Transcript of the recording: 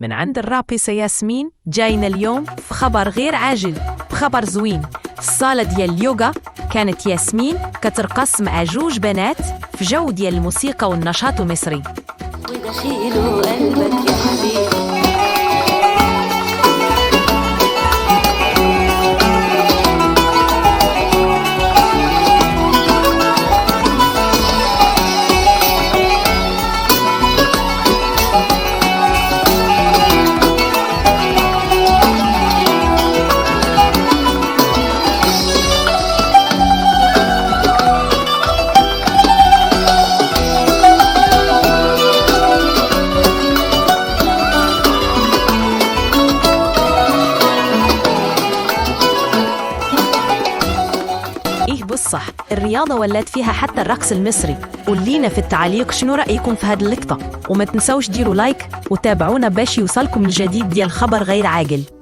من عند الرابسة ياسمين جاينا اليوم في خبر غير عاجل، بخبر زوين. في الصالة ديال اليوغا كانت ياسمين كترقص مع جوج بنات في جو ديال الموسيقى والنشاط المصري. ودخيله قلبك يا حبيبي. بالصح الرياضة ولات فيها حتى الرقص المصري. قولينا في التعليق شنو رأيكم في هذه اللقطة، وما تنسوش ديروا لايك وتابعونا باش يوصلكم الجديد ديال خبر غير عاجل.